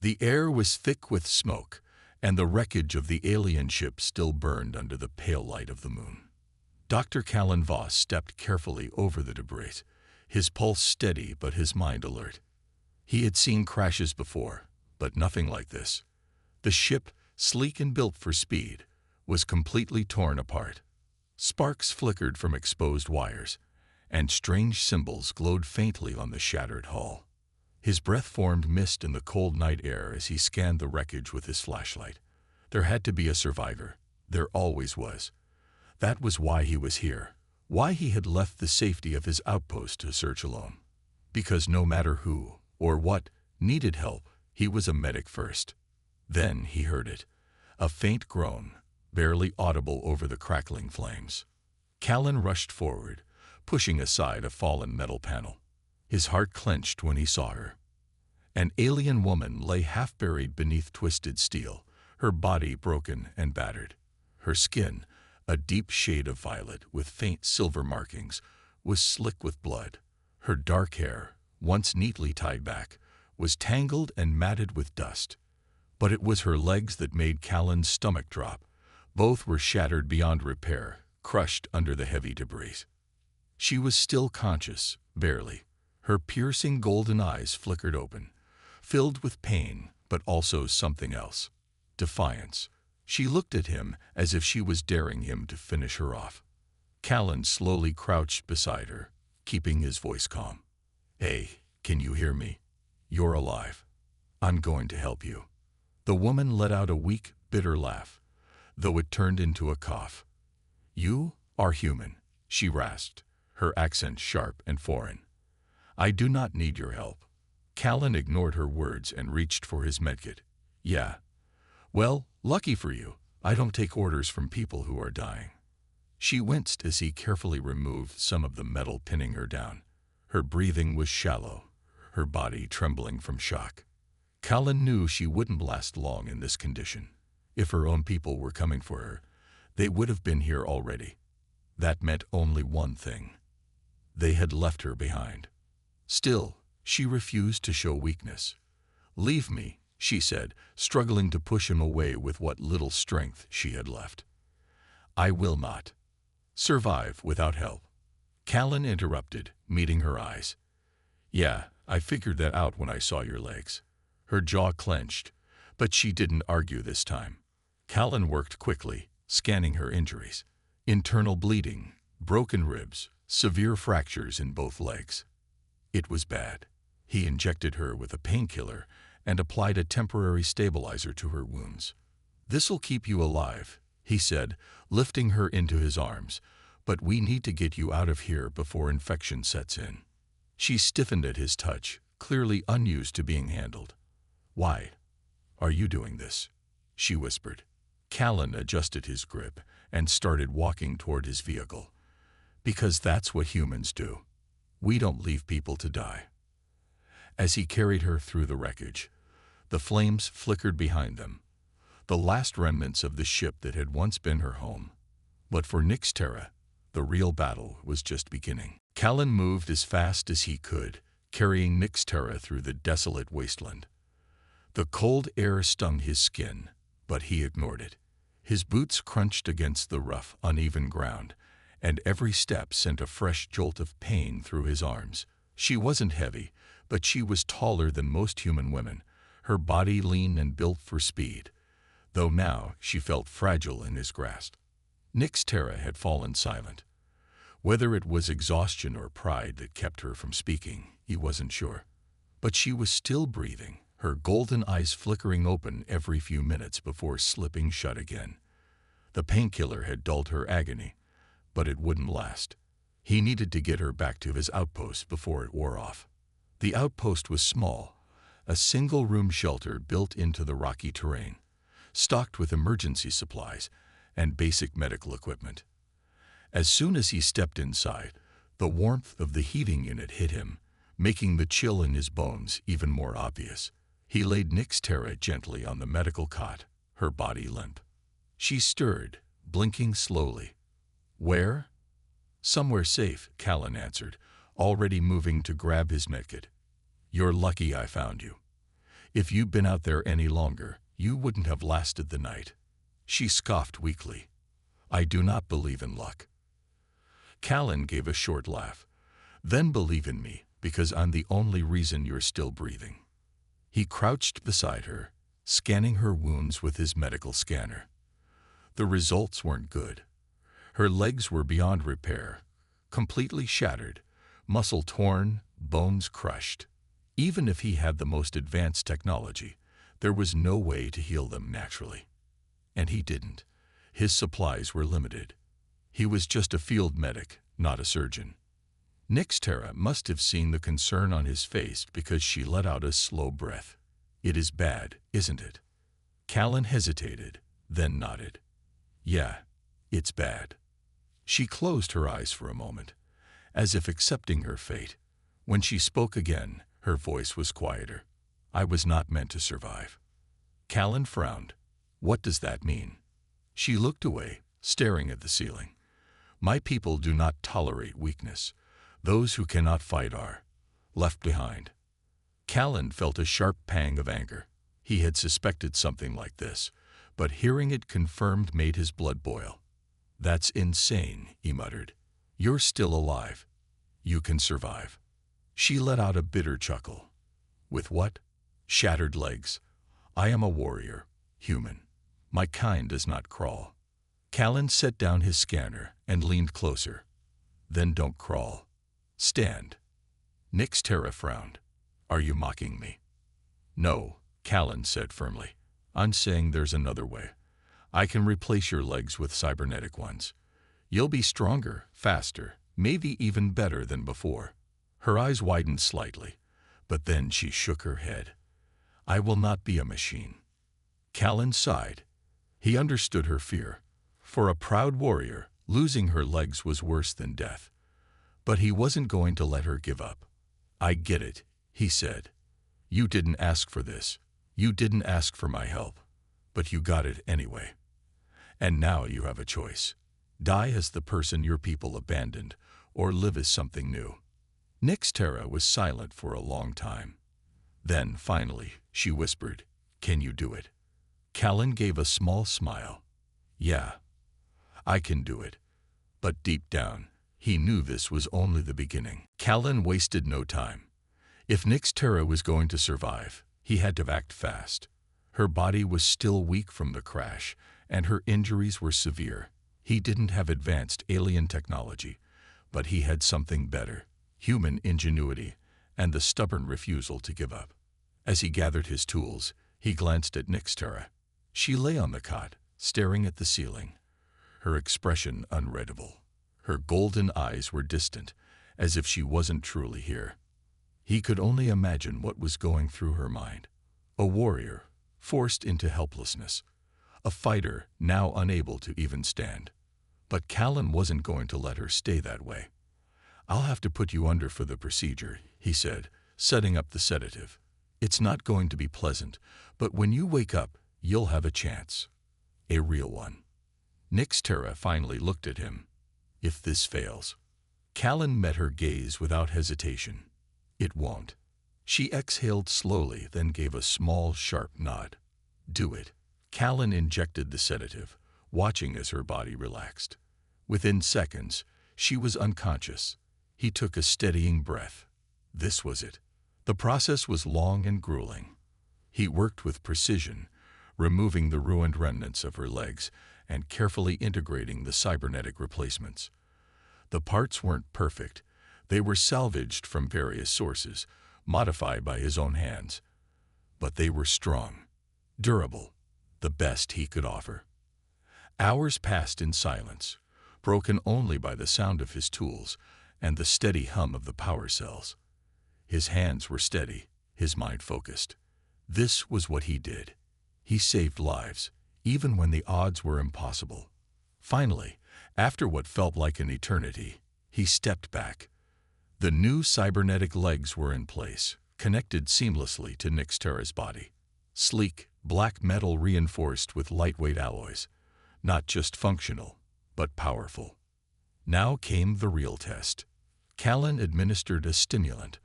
The air was thick with smoke, and the wreckage of the alien ship still burned under the pale light of the moon. Dr. Callan Voss stepped carefully over the debris, his pulse steady but his mind alert. He had seen crashes before, but nothing like this. The ship, sleek and built for speed, was completely torn apart. Sparks flickered from exposed wires, and strange symbols glowed faintly on the shattered hull. His breath formed mist in the cold night air as he scanned the wreckage with his flashlight. There had to be a survivor. There always was. That was why he was here, why he had left the safety of his outpost to search alone. Because no matter who, or what, needed help, he was a medic first. Then he heard it, a faint groan, barely audible over the crackling flames. Callan rushed forward, pushing aside a fallen metal panel. His heart clenched when he saw her. An alien woman lay half-buried beneath twisted steel, her body broken and battered. Her skin, a deep shade of violet with faint silver markings, was slick with blood. Her dark hair, once neatly tied back, was tangled and matted with dust. But it was her legs that made Callan's stomach drop. Both were shattered beyond repair, crushed under the heavy debris. She was still conscious, barely. Her piercing golden eyes flickered open, filled with pain, but also something else. Defiance. She looked at him as if she was daring him to finish her off. Callan slowly crouched beside her, keeping his voice calm. "Hey, can you hear me? You're alive. I'm going to help you." The woman let out a weak, bitter laugh, though it turned into a cough. "You are human," she rasped, her accent sharp and foreign. "I do not need your help." Callan ignored her words and reached for his medkit. "Yeah. Well, lucky for you, I don't take orders from people who are dying." She winced as he carefully removed some of the metal pinning her down. Her breathing was shallow, her body trembling from shock. Callan knew she wouldn't last long in this condition. If her own people were coming for her, they would have been here already. That meant only one thing. They had left her behind. Still, she refused to show weakness. "Leave me," she said, struggling to push him away with what little strength she had left. "I will not survive without help." Callan interrupted, meeting her eyes. "Yeah, I figured that out when I saw your legs." Her jaw clenched, but she didn't argue this time. Callan worked quickly, scanning her injuries. Internal bleeding, broken ribs, severe fractures in both legs. It was bad. He injected her with a painkiller and applied a temporary stabilizer to her wounds. "This'll keep you alive," he said, lifting her into his arms, "but we need to get you out of here before infection sets in." She stiffened at his touch, clearly unused to being handled. "Why are you doing this?" she whispered. Callan adjusted his grip and started walking toward his vehicle. "Because that's what humans do. We don't leave people to die." As he carried her through the wreckage, the flames flickered behind them, the last remnants of the ship that had once been her home. But for Nyx Terra, the real battle was just beginning. Callan moved as fast as he could, carrying Nyx Terra through the desolate wasteland. The cold air stung his skin, but he ignored it. His boots crunched against the rough, uneven ground, and every step sent a fresh jolt of pain through his arms. She wasn't heavy, but she was taller than most human women, her body lean and built for speed, though now she felt fragile in his grasp. Nyx Terra had fallen silent. Whether it was exhaustion or pride that kept her from speaking, he wasn't sure. But she was still breathing, her golden eyes flickering open every few minutes before slipping shut again. The painkiller had dulled her agony, but it wouldn't last. He needed to get her back to his outpost before it wore off. The outpost was small, a single-room shelter built into the rocky terrain, stocked with emergency supplies and basic medical equipment. As soon as he stepped inside, the warmth of the heating unit hit him, making the chill in his bones even more obvious. He laid Nyx Terra gently on the medical cot, her body limp. She stirred, blinking slowly. "Where?" "Somewhere safe," Callan answered, already moving to grab his medkit. "You're lucky I found you. If you'd been out there any longer, you wouldn't have lasted the night." She scoffed weakly. "I do not believe in luck." Callan gave a short laugh. "Then believe in me, because I'm the only reason you're still breathing." He crouched beside her, scanning her wounds with his medical scanner. The results weren't good. Her legs were beyond repair, completely shattered, muscle torn, bones crushed. Even if he had the most advanced technology, there was no way to heal them naturally. And he didn't. His supplies were limited. He was just a field medic, not a surgeon. Nixtera must have seen the concern on his face because she let out a slow breath. "It is bad, isn't it?" Callan hesitated, then nodded. "Yeah, it's bad." She closed her eyes for a moment, as if accepting her fate. When she spoke again, her voice was quieter. "I was not meant to survive." Callan frowned. "What does that mean?" She looked away, staring at the ceiling. "My people do not tolerate weakness. Those who cannot fight are left behind." Callan felt a sharp pang of anger. He had suspected something like this, but hearing it confirmed made his blood boil. "That's insane," he muttered. "You're still alive. You can survive." She let out a bitter chuckle. "With what?" "Shattered legs. I am a warrior, human. My kind does not crawl." Callan set down his scanner and leaned closer. "Then don't crawl. Stand." Nixtera frowned. "Are you mocking me?" "No," Callan said firmly. "I'm saying there's another way. I can replace your legs with cybernetic ones. You'll be stronger, faster, maybe even better than before." Her eyes widened slightly, but then she shook her head. "I will not be a machine." Callan sighed. He understood her fear. For a proud warrior, losing her legs was worse than death. But he wasn't going to let her give up. "I get it," he said. "You didn't ask for this. You didn't ask for my help. But you got it anyway. And now you have a choice. Die as the person your people abandoned, or live as something new." Nixtera was silent for a long time. Then, finally, she whispered, "Can you do it?" Callan gave a small smile. "Yeah, I can do it." But deep down, he knew this was only the beginning. Callan wasted no time. If Nixtera was going to survive, he had to act fast. Her body was still weak from the crash, and her injuries were severe. He didn't have advanced alien technology, but he had something better: human ingenuity and the stubborn refusal to give up. As he gathered his tools, he glanced at Nixtera. She lay on the cot, staring at the ceiling, her expression unreadable. Her golden eyes were distant, as if she wasn't truly here. He could only imagine what was going through her mind. A warrior, forced into helplessness. A fighter, now unable to even stand. But Callan wasn't going to let her stay that way. "I'll have to put you under for the procedure," he said, setting up the sedative. "It's not going to be pleasant, but when you wake up, you'll have a chance. A real one." Nixtera finally looked at him. "If this fails." Callan met her gaze without hesitation. "It won't." She exhaled slowly, then gave a small, sharp nod. "Do it." Callan injected the sedative, watching as her body relaxed. Within seconds, she was unconscious. He took a steadying breath. This was it. The process was long and grueling. He worked with precision, removing the ruined remnants of her legs and carefully integrating the cybernetic replacements. The parts weren't perfect. They were salvaged from various sources, modified by his own hands. But they were strong, durable, the best he could offer. Hours passed in silence, broken only by the sound of his tools and the steady hum of the power cells. His hands were steady, his mind focused. This was what he did. He saved lives, even when the odds were impossible. Finally, after what felt like an eternity, he stepped back. The new cybernetic legs were in place, connected seamlessly to Nixtera's body. Sleek, black metal reinforced with lightweight alloys. Not just functional, but powerful. Now came the real test. Callan administered a stimulant,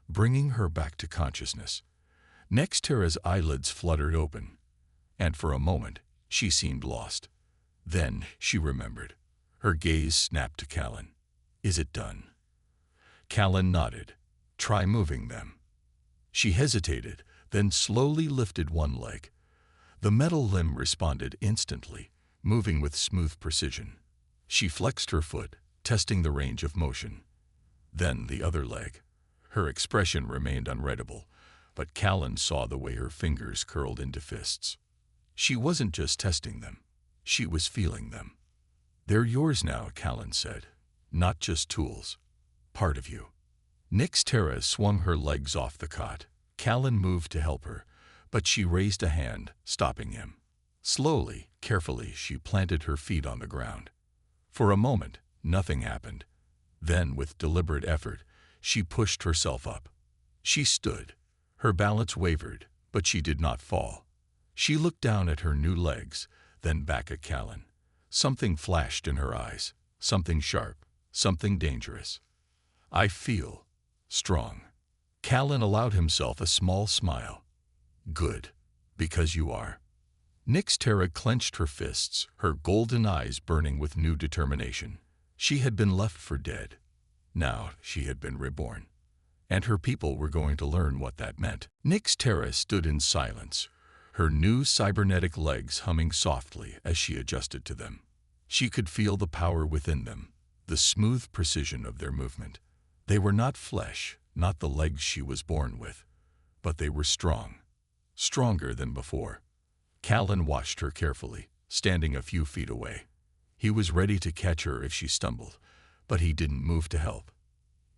bringing her back to consciousness. Nextera's eyelids fluttered open, and for a moment she seemed lost. Then she remembered. Her gaze snapped to Callan. "Is it done?" Callan nodded. "Try moving them." She hesitated, then slowly lifted one leg. The metal limb responded instantly, moving with smooth precision. She flexed her foot, testing the range of motion. Then the other leg. Her expression remained unreadable, but Callan saw the way her fingers curled into fists. She wasn't just testing them. She was feeling them. "They're yours now," Callan said. "Not just tools. Part of you." Nixtera swung her legs off the cot. Callan moved to help her, but she raised a hand, stopping him. Slowly, carefully, she planted her feet on the ground. For a moment, nothing happened. Then, with deliberate effort, she pushed herself up. She stood. Her balance wavered, but she did not fall. She looked down at her new legs, then back at Callan. Something flashed in her eyes, something sharp, something dangerous. "I feel strong." Callan allowed himself a small smile. "Good, because you are." Nixtera clenched her fists, her golden eyes burning with new determination. She had been left for dead. Now she had been reborn. And her people were going to learn what that meant. Nixtera stood in silence, her new cybernetic legs humming softly as she adjusted to them. She could feel the power within them, the smooth precision of their movement. They were not flesh, not the legs she was born with, but they were strong, stronger than before. Callan watched her carefully, standing a few feet away. He was ready to catch her if she stumbled, but he didn't move to help.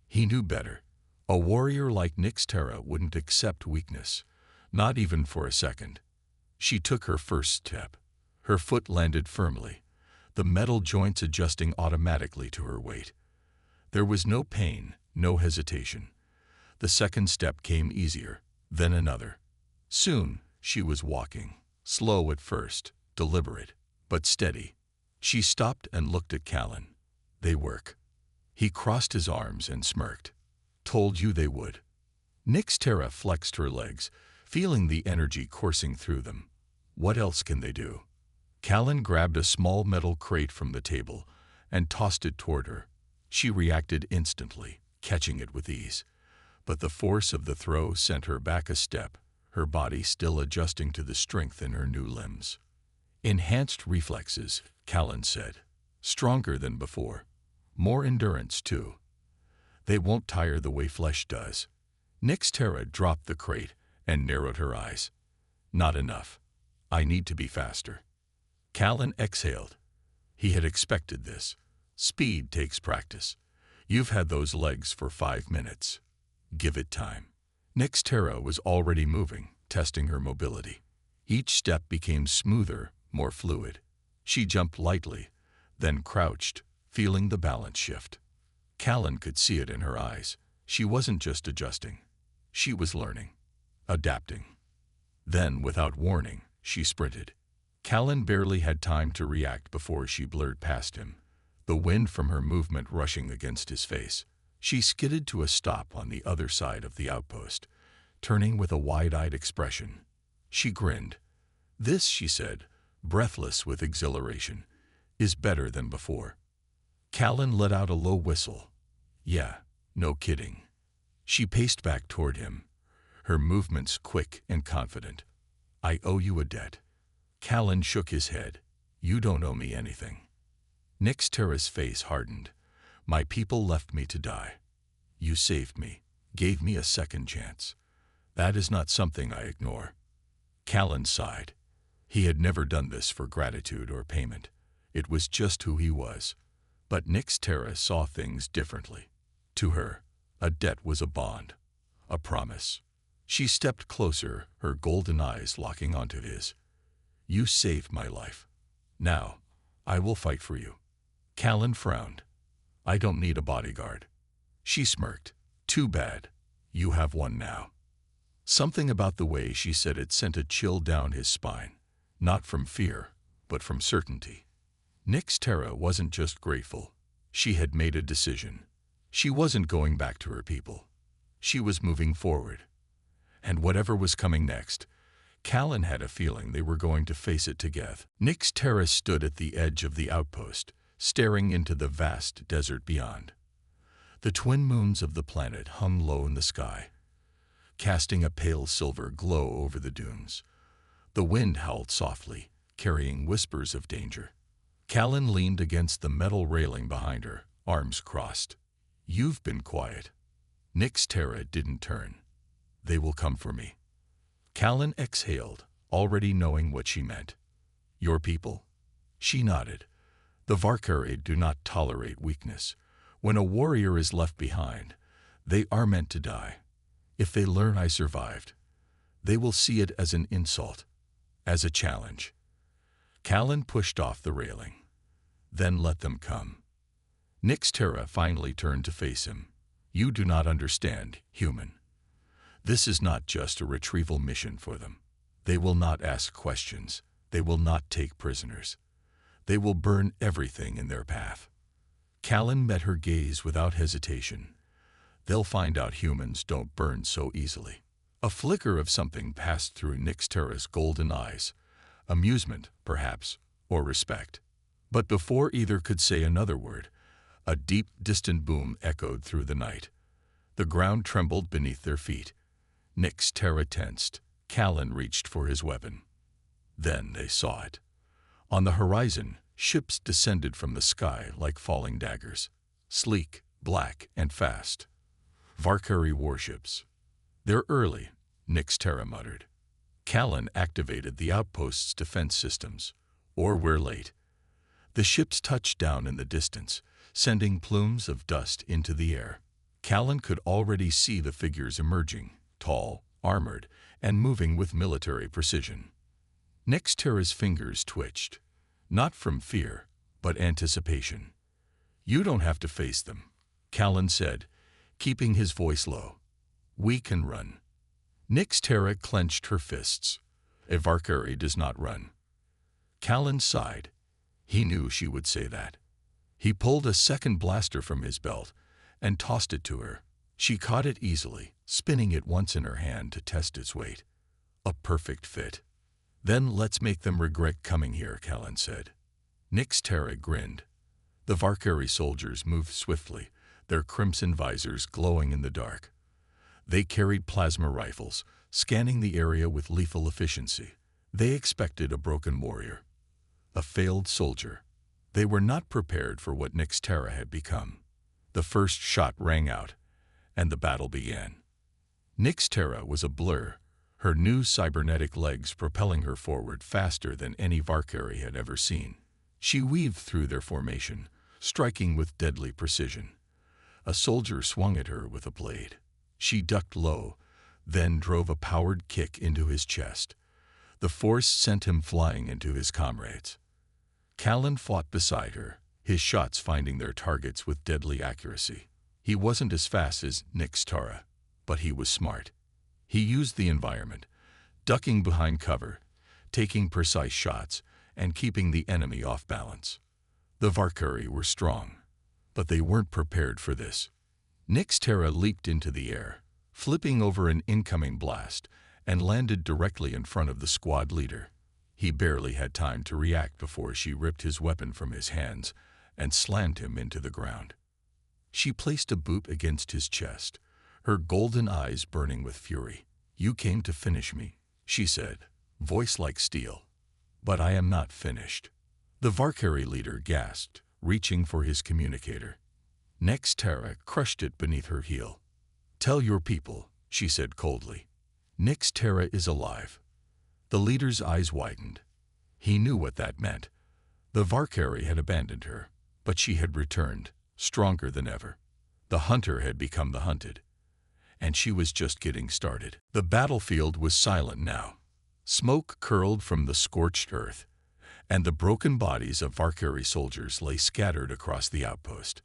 He knew better. A warrior like Nixtera wouldn't accept weakness, not even for a second. She took her first step. Her foot landed firmly, the metal joints adjusting automatically to her weight. There was no pain, no hesitation. The second step came easier, then another. Soon, she was walking, slow at first, deliberate, but steady. She stopped and looked at Callan. "They work." He crossed his arms and smirked. "Told you they would." Nixtera flexed her legs, feeling the energy coursing through them. "What else can they do?" Callan grabbed a small metal crate from the table and tossed it toward her. She reacted instantly, catching it with ease. But the force of the throw sent her back a step, her body still adjusting to the strength in her new limbs. "Enhanced reflexes," Callan said. "Stronger than before. More endurance, too. They won't tire the way flesh does." Nixtera dropped the crate and narrowed her eyes. "Not enough. I need to be faster." Callan exhaled. He had expected this. Speed takes practice. You've had those legs for 5 minutes. Give it time. Nixtera was already moving, testing her mobility. Each step became smoother, more fluid. She jumped lightly, then crouched, feeling the balance shift. Callan could see it in her eyes. She wasn't just adjusting. She was learning, adapting. Then, without warning, she sprinted. Callan barely had time to react before she blurred past him, the wind from her movement rushing against his face. She skidded to a stop on the other side of the outpost, turning with a wide-eyed expression. She grinned. "This," she said, breathless with exhilaration, "is better than before." Callan let out a low whistle. "Yeah, no kidding." She paced back toward him, her movements quick and confident. "I owe you a debt." Callan shook his head. "You don't owe me anything." Nixtera's face hardened. "My people left me to die. You saved me, gave me a second chance. That is not something I ignore." Callan sighed. He had never done this for gratitude or payment. It was just who he was. But Nixtera saw things differently. To her, a debt was a bond, a promise. She stepped closer, her golden eyes locking onto his. "You saved my life. Now, I will fight for you." Callan frowned. "I don't need a bodyguard." She smirked. "Too bad. You have one now." Something about the way she said it sent a chill down his spine, not from fear, but from certainty. Nixtera wasn't just grateful. She had made a decision. She wasn't going back to her people. She was moving forward. And whatever was coming next, Callan had a feeling they were going to face it together. Nyx Terra stood at the edge of the outpost, staring into the vast desert beyond. The twin moons of the planet hung low in the sky, casting a pale silver glow over the dunes. The wind howled softly, carrying whispers of danger. Callan leaned against the metal railing behind her, arms crossed. "You've been quiet." Nyx Terra didn't turn. "They will come for me." Callan exhaled, already knowing what she meant. "Your people?" She nodded. "The Valkyrie do not tolerate weakness. When a warrior is left behind, they are meant to die. If they learn I survived, they will see it as an insult, as a challenge." Callan pushed off the railing. "Then let them come." Nyx Terra finally turned to face him. "You do not understand, human. This is not just a retrieval mission for them. They will not ask questions. They will not take prisoners. They will burn everything in their path." Callan met her gaze without hesitation. "They'll find out humans don't burn so easily." A flicker of something passed through Nyx Terra's golden eyes. Amusement, perhaps, or respect. But before either could say another word, a deep, distant boom echoed through the night. The ground trembled beneath their feet. Nyx Terra tensed. Callan reached for his weapon. Then they saw it. On the horizon, ships descended from the sky like falling daggers. Sleek, black, and fast. Valkyrie warships. "They're early," Nyx Terra muttered. Callan activated the outpost's defense systems. "Or we're late." The ships touched down in the distance, sending plumes of dust into the air. Callan could already see the figures emerging, tall, armored, and moving with military precision. Nyx Terra's fingers twitched, not from fear, but anticipation. "You don't have to face them," Callan said, keeping his voice low. "We can run." Nyx Terra clenched her fists. "A Valkyrie does not run." Callan sighed. He knew she would say that. He pulled a second blaster from his belt and tossed it to her. She caught it easily, spinning it once in her hand to test its weight. A perfect fit. "Then let's make them regret coming here," Callan said. Nyx Terra grinned. The Valkyrie soldiers moved swiftly, their crimson visors glowing in the dark. They carried plasma rifles, scanning the area with lethal efficiency. They expected a broken warrior, a failed soldier. They were not prepared for what Nyx Terra had become. The first shot rang out, and the battle began. Nyx Terra was a blur, her new cybernetic legs propelling her forward faster than any Valkyrie had ever seen. She weaved through their formation, striking with deadly precision. A soldier swung at her with a blade. She ducked low, then drove a powered kick into his chest. The force sent him flying into his comrades. Callan fought beside her, his shots finding their targets with deadly accuracy. He wasn't as fast as Nyx Terra, but he was smart. He used the environment, ducking behind cover, taking precise shots, and keeping the enemy off balance. The Valkyrie were strong, but they weren't prepared for this. Nyx Terra leaped into the air, flipping over an incoming blast, and landed directly in front of the squad leader. He barely had time to react before she ripped his weapon from his hands and slammed him into the ground. She placed a boot against his chest, her golden eyes burning with fury. "You came to finish me," she said, voice like steel. "But I am not finished." The Valkyrie leader gasped, reaching for his communicator. Nyx Terra crushed it beneath her heel. "Tell your people," she said coldly. "Nyx Terra is alive." The leader's eyes widened. He knew what that meant. The Valkyrie had abandoned her, but she had returned, stronger than ever. The hunter had become the hunted, and she was just getting started. The battlefield was silent now. Smoke curled from the scorched earth, and the broken bodies of Valkyrie soldiers lay scattered across the outpost.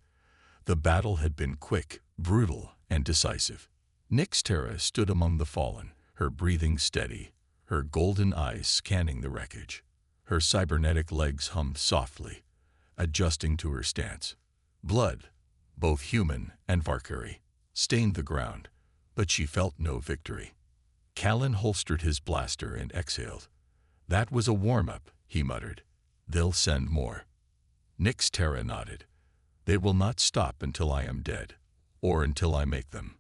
The battle had been quick, brutal, and decisive. Nyx Terra stood among the fallen, her breathing steady, her golden eyes scanning the wreckage. Her cybernetic legs hummed softly, adjusting to her stance. Blood, both human and Valkyrie, stained the ground, but she felt no victory. Callan holstered his blaster and exhaled. "That was a warm-up," he muttered. "They'll send more." Nyx Terra nodded. "They will not stop until I am dead, or until I make them."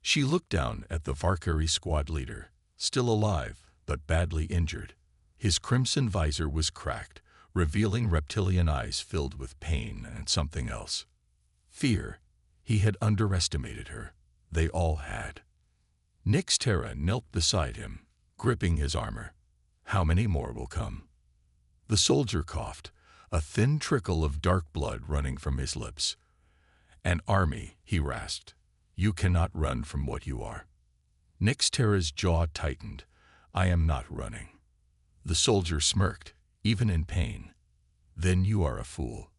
She looked down at the Valkyrie squad leader, still alive but badly injured. His crimson visor was cracked, revealing reptilian eyes filled with pain and something else. Fear. He had underestimated her. They all had. Nyx Terra knelt beside him, gripping his armor. "How many more will come?" The soldier coughed, a thin trickle of dark blood running from his lips. "An army," he rasped. "You cannot run from what you are." Nyx Terra's jaw tightened. "I am not running." The soldier smirked, even in pain. "Then you are a fool."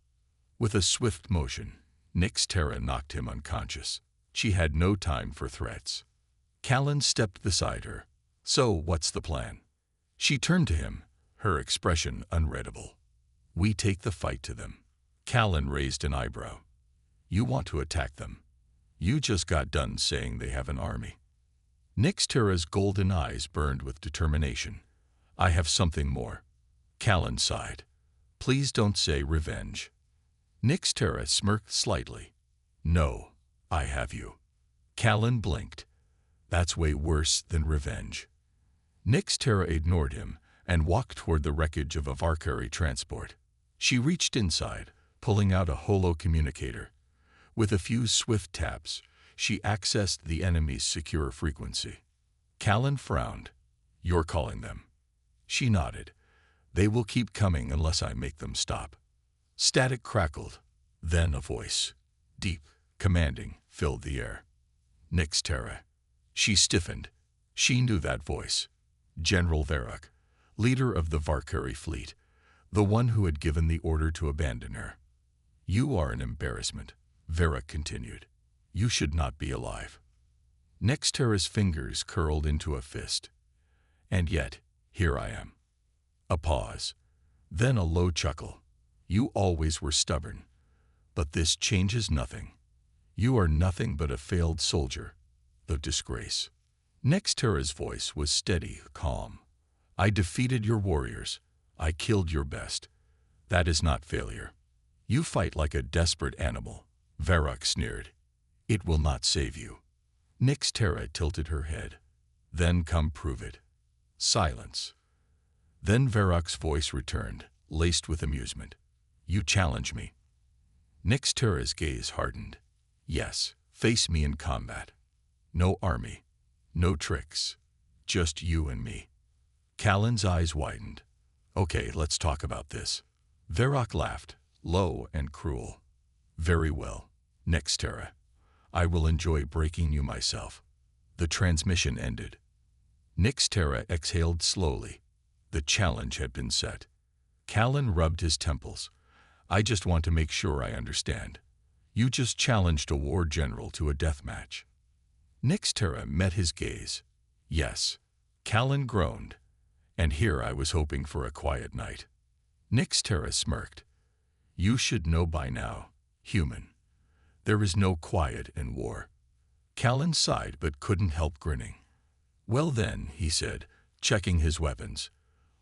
With a swift motion, Nyx Terra knocked him unconscious. She had no time for threats. Callan stepped beside her. "So, what's the plan?" She turned to him, her expression unreadable. "We take the fight to them." Callan raised an eyebrow. "You want to attack them? You just got done saying they have an army." Nyx Terra's golden eyes burned with determination. "I have something more." Callan sighed. "Please don't say revenge." Nyx Terra smirked slightly. "No, I have you." Callan blinked. "That's way worse than revenge." Nyx Terra ignored him and walked toward the wreckage of a Valkyrie transport. She reached inside, pulling out a holo communicator. With a few swift taps, she accessed the enemy's secure frequency. Callan frowned. "You're calling them." She nodded. "They will keep coming unless I make them stop." Static crackled. Then a voice, deep, commanding, filled the air. "Nyx Terra." She stiffened. She knew that voice. General Varrock, leader of the Valkyrie fleet, the one who had given the order to abandon her. "You are an embarrassment," Varrock continued. "You should not be alive." Nyx Terra's fingers curled into a fist. "And yet, here I am." A pause. Then a low chuckle. "You always were stubborn. But this changes nothing. You are nothing but a failed soldier. The disgrace." Nyx Terra's voice was steady, calm. "I defeated your warriors. I killed your best. That is not failure. You fight like a desperate animal." Varrock sneered. "It will not save you." Nyx Terra tilted her head. "Then come prove it." Silence. Then Varrock's voice returned, laced with amusement. "You challenge me." Nyx Terra's gaze hardened. "Yes, face me in combat. No army, no tricks, just you and me." Callan's eyes widened. "Okay, let's talk about this." Varrock laughed, low and cruel. "Very well, Nyx Terra. I will enjoy breaking you myself." The transmission ended. Nyx Terra exhaled slowly. The challenge had been set. Callan rubbed his temples. "I just want to make sure I understand. You just challenged a war general to a death match." Nyx Terra met his gaze. "Yes." Callan groaned. "And here I was hoping for a quiet night." Nyx Terra smirked. "You should know by now, human. There is no quiet in war." Callan sighed but couldn't help grinning. "Well then," he said, checking his weapons.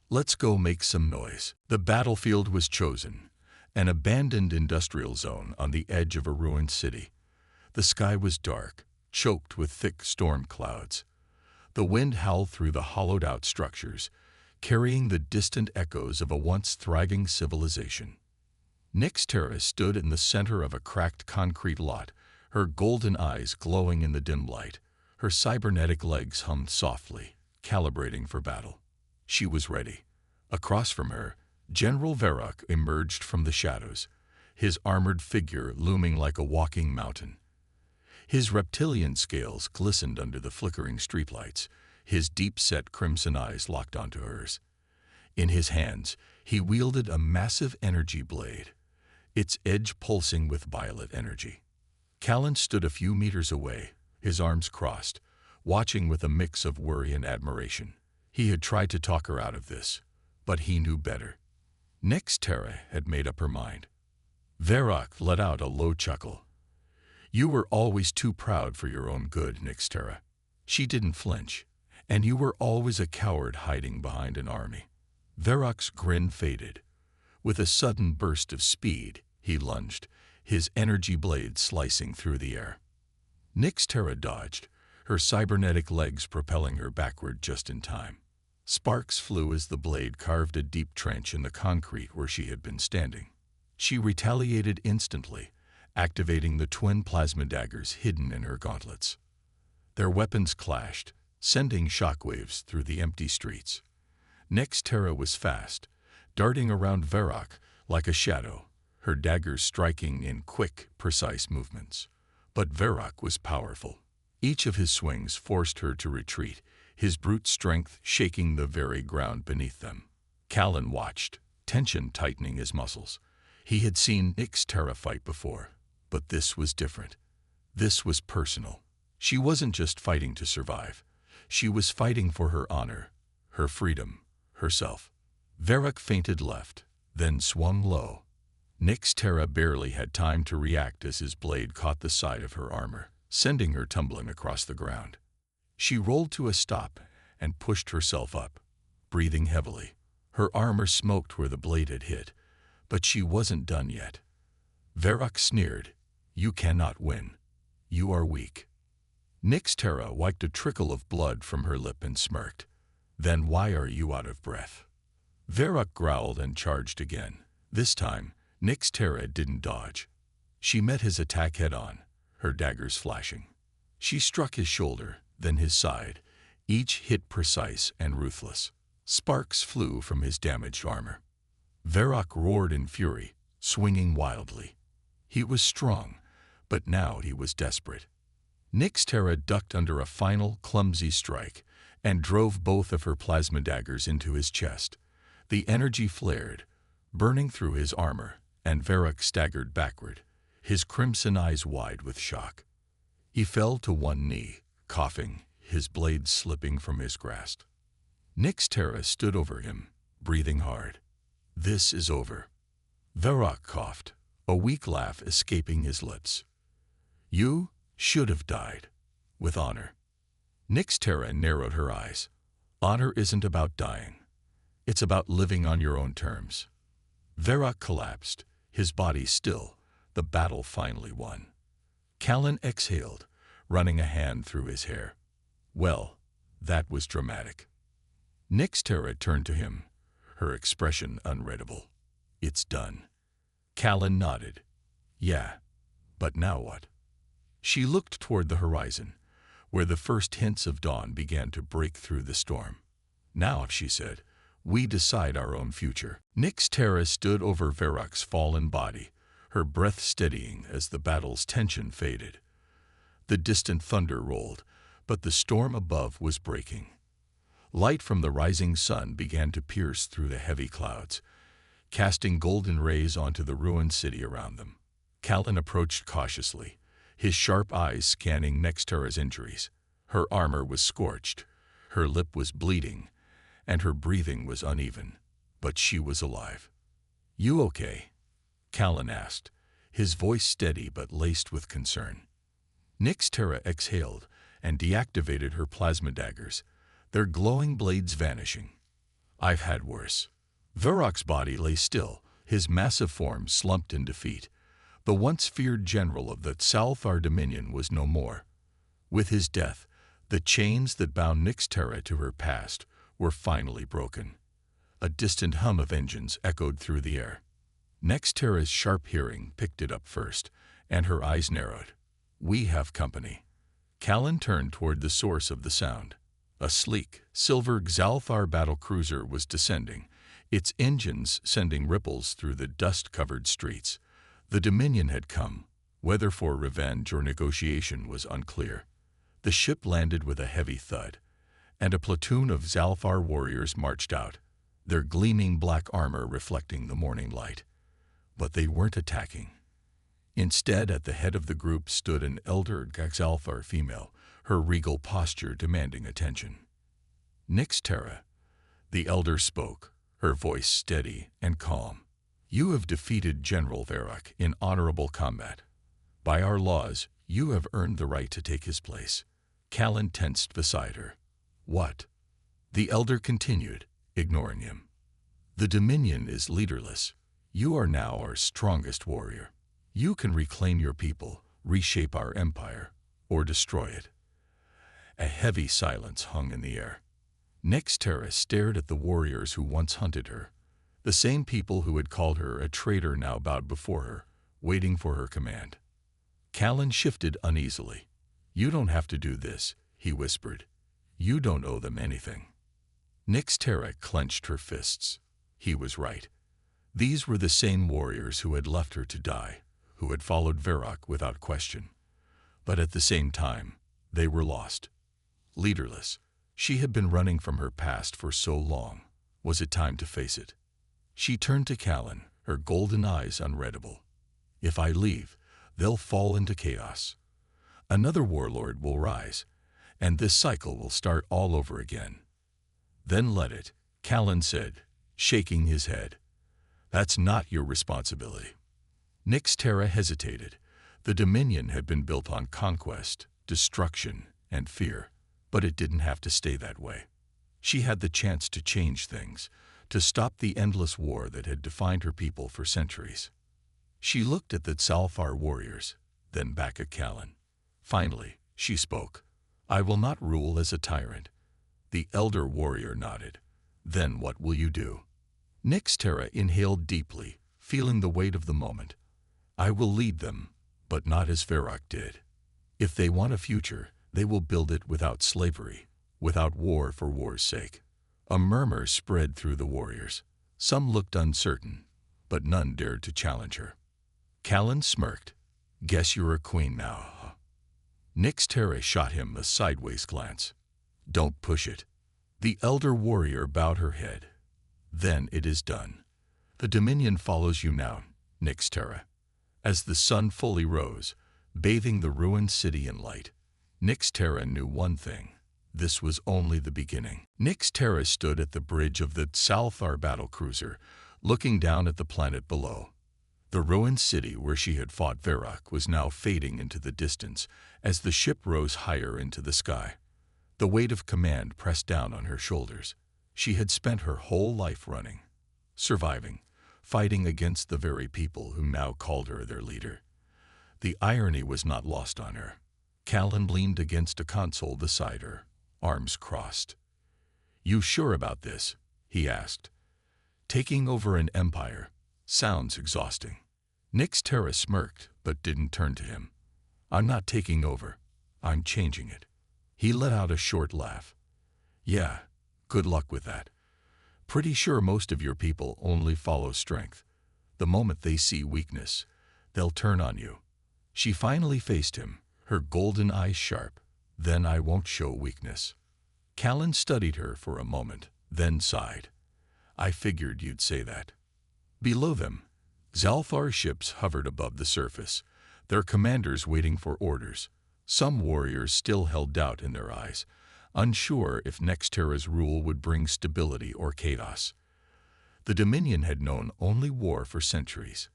"Let's go make some noise." The battlefield was chosen, an abandoned industrial zone on the edge of a ruined city. The sky was dark, choked with thick storm clouds. The wind howled through the hollowed-out structures, carrying the distant echoes of a once thriving civilization. Nyx Terra stood in the center of a cracked concrete lot, her golden eyes glowing in the dim light. Her cybernetic legs hummed softly, calibrating for battle. She was ready. Across from her, General Varrock emerged from the shadows, his armored figure looming like a walking mountain. His reptilian scales glistened under the flickering streetlights, his deep-set crimson eyes locked onto hers. In his hands, he wielded a massive energy blade, its edge pulsing with violet energy. Callan stood a few meters away, his arms crossed, watching with a mix of worry and admiration. He had tried to talk her out of this, but he knew better. Nyx Terra had made up her mind. Varrock let out a low chuckle. "You were always too proud for your own good, Nyx Terra." She didn't flinch, And you were always a coward hiding behind an army. Varroc's grin faded. With a sudden burst of speed, he lunged, his energy blade slicing through the air. Nyx Terra dodged, her cybernetic legs propelling her backward just in time. Sparks flew as the blade carved a deep trench in the concrete where she had been standing. She retaliated instantly, activating the twin plasma daggers hidden in her gauntlets. Their weapons clashed, sending shockwaves through the empty streets. Nyx Terra was fast, darting around Varroc like a shadow, her daggers striking in quick, precise movements. But Varroc was powerful. Each of his swings forced her to retreat, his brute strength shaking the very ground beneath them. Callan watched, tension tightening his muscles. He had seen Nyx Terra fight before, but this was different. This was personal. She wasn't just fighting to survive. She was fighting for her honor, her freedom, herself. Varroc feinted left, then swung low. Nyx Terra barely had time to react as his blade caught the side of her armor, sending her tumbling across the ground. She rolled to a stop and pushed herself up, breathing heavily. Her armor smoked where the blade had hit, but she wasn't done yet. Varroc sneered, "You cannot win. You are weak." Nyx Terra wiped a trickle of blood from her lip and smirked. "Then why are you out of breath?" Varroc growled and charged again. This time, Nyx Terra didn't dodge. She met his attack head-on, her daggers flashing. She struck his shoulder, then his side, each hit precise and ruthless. Sparks flew from his damaged armor. Varroc roared in fury, swinging wildly. He was strong, but now he was desperate. Nyx Terra ducked under a final, clumsy strike and drove both of her plasma daggers into his chest. The energy flared, burning through his armor, and Varroc staggered backward, his crimson eyes wide with shock. He fell to one knee, coughing, his blade slipping from his grasp. Nyx Terra stood over him, breathing hard. "This is over." Varroc coughed, a weak laugh escaping his lips. "You should have died, with honor." Nyx Terra narrowed her eyes. "Honor isn't about dying. It's about living on your own terms." Varroc collapsed, his body still, the battle finally won. Callan exhaled, running a hand through his hair. "Well, that was dramatic." Nyx Terra turned to him, her expression unreadable. "It's done." Callan nodded. "Yeah, but now what?" She looked toward the horizon, where the first hints of dawn began to break through the storm. "Now," she said, "we decide our own future." Nyx Terra stood over Varroc's fallen body, her breath steadying as the battle's tension faded. The distant thunder rolled, but the storm above was breaking. Light from the rising sun began to pierce through the heavy clouds, casting golden rays onto the ruined city around them. Callan approached cautiously, his sharp eyes scanning Nyx Terra's injuries. Her armor was scorched, her lip was bleeding, and her breathing was uneven, but she was alive. "You okay?" Callan asked, his voice steady but laced with concern. Nyx Terra exhaled and deactivated her plasma daggers, their glowing blades vanishing. "I've had worse." Varroc's body lay still, his massive form slumped in defeat. The once feared general of the Salthar Dominion was no more. With his death, the chains that bound Nyx Terra to her past were finally broken. A distant hum of engines echoed through the air. Nyx Terra's sharp hearing picked it up first, and her eyes narrowed. "We have company." Callan turned toward the source of the sound. A sleek, silver Xalthar battlecruiser was descending, its engines sending ripples through the dust-covered streets. The Dominion had come, whether for revenge or negotiation was unclear. The ship landed with a heavy thud, and a platoon of Xalthar warriors marched out, their gleaming black armor reflecting the morning light. But they weren't attacking. Instead, at the head of the group stood an elder Xalthar female, her regal posture demanding attention. "Nyx Terra," the elder spoke, her voice steady and calm. "You have defeated General Varroc in honorable combat. By our laws, you have earned the right to take his place." Callan tensed beside her. What? The elder continued, ignoring him. The Dominion is leaderless. You are now our strongest warrior. You can reclaim your people, reshape our empire, or destroy it. A heavy silence hung in the air. Nextera stared at the warriors who once hunted her. The same people who had called her a traitor now bowed before her, waiting for her command. Callan shifted uneasily. You don't have to do this, he whispered. You don't owe them anything. Nextera clenched her fists. He was right. These were the same warriors who had left her to die, who had followed Varrock without question. But at the same time, they were lost. Leaderless, she had been running from her past for so long. Was it time to face it? She turned to Callan, her golden eyes unreadable. If I leave, they'll fall into chaos. Another warlord will rise, and this cycle will start all over again. Then let it, Callan said, shaking his head. That's not your responsibility. Nextera hesitated. The Dominion had been built on conquest, destruction, and fear, but it didn't have to stay that way. She had the chance to change things, to stop the endless war that had defined her people for centuries. She looked at the Zalfar warriors, then back at Callan. Finally, she spoke. I will not rule as a tyrant. The elder warrior nodded. Then what will you do? Nextera inhaled deeply, feeling the weight of the moment. I will lead them, but not as Varrock did. If they want a future, they will build it without slavery, without war for war's sake. A murmur spread through the warriors. Some looked uncertain, but none dared to challenge her. Callan smirked. Guess you're a queen now, huh? Nextera shot him a sideways glance. Don't push it. The elder warrior bowed her head. Then it is done. The Dominion follows you now, Nextera. As the sun fully rose, bathing the ruined city in light, Nextera knew one thing. This was only the beginning. Nextera stood at the bridge of the Zalfar battlecruiser, looking down at the planet below. The ruined city where she had fought Varrock was now fading into the distance as the ship rose higher into the sky. The weight of command pressed down on her shoulders. She had spent her whole life running, surviving, fighting against the very people who now called her their leader. The irony was not lost on her. Callan leaned against a console beside her, arms crossed. You sure about this? He asked. Taking over an empire sounds exhausting. Nextera smirked, but didn't turn to him. I'm not taking over. I'm changing it. He let out a short laugh. Yeah, good luck with that. Pretty sure most of your people only follow strength. The moment they see weakness, they'll turn on you. She finally faced him, her golden eyes sharp. Then I won't show weakness. Callan studied her for a moment, then sighed. I figured you'd say that. Below them, Zalfar ships hovered above the surface, their commanders waiting for orders. Some warriors still held doubt in their eyes, unsure if Nextera's rule would bring stability or chaos. The Dominion had known only war for centuries.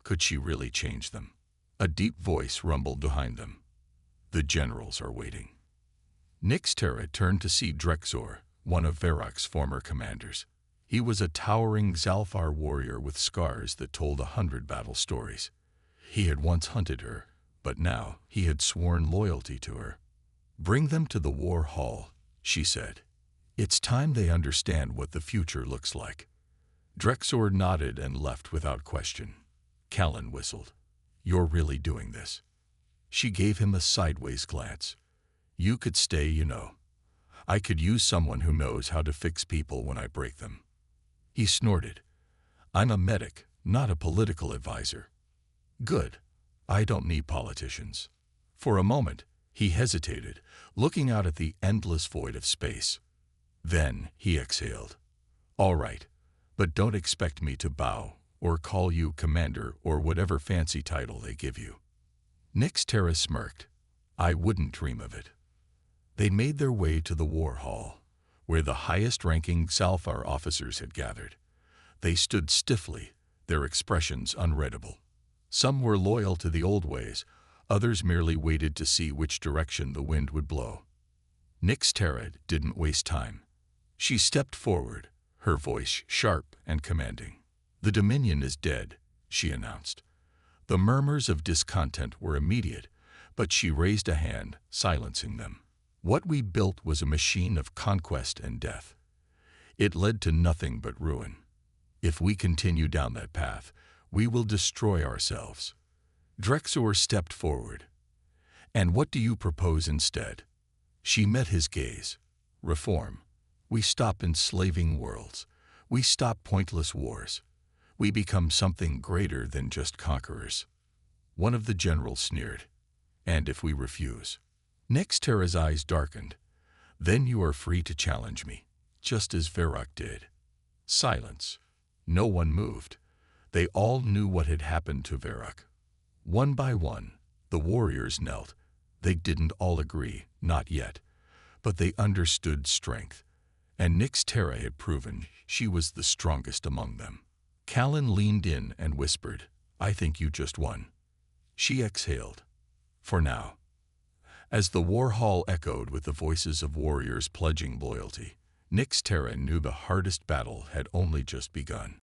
Could she really change them? A deep voice rumbled behind them. The generals are waiting. Nextera turned to see Drexor, one of Varrock's former commanders. He was a towering Zalfar warrior with scars that told 100 battle stories. He had once hunted her, but now he had sworn loyalty to her. Bring them to the war hall, she said. It's time they understand what the future looks like. Drexor nodded and left without question. Callan whistled. You're really doing this? She gave him a sideways glance. You could stay, you know. I could use someone who knows how to fix people when I break them. He snorted. I'm a medic, not a political advisor. Good. I don't need politicians. For a moment, he hesitated, looking out at the endless void of space. Then he exhaled. All right, but don't expect me to bow or call you commander or whatever fancy title they give you. Nextera smirked. I wouldn't dream of it. They made their way to the war hall, where the highest-ranking Zalfar officers had gathered. They stood stiffly, their expressions unreadable. Some were loyal to the old ways, others merely waited to see which direction the wind would blow. Nyx Terra didn't waste time. She stepped forward, her voice sharp and commanding. "The Dominion is dead," she announced. The murmurs of discontent were immediate, but she raised a hand, silencing them. "What we built was a machine of conquest and death. It led to nothing but ruin. If we continue down that path, we will destroy ourselves." Drexor stepped forward. "And what do you propose instead?" She met his gaze. "Reform. We stop enslaving worlds. We stop pointless wars. We become something greater than just conquerors." One of the generals sneered. "And if we refuse?" Nyx Terra's eyes darkened. "Then you are free to challenge me, just as Varrock did." Silence. No one moved. They all knew what had happened to Varrock. One by one, the warriors knelt. They didn't all agree, not yet, but they understood strength, and Nyx Terra had proven she was the strongest among them. Callan leaned in and whispered, "I think you just won." She exhaled. "For now." As the war hall echoed with the voices of warriors pledging loyalty, Nyx Terra knew the hardest battle had only just begun.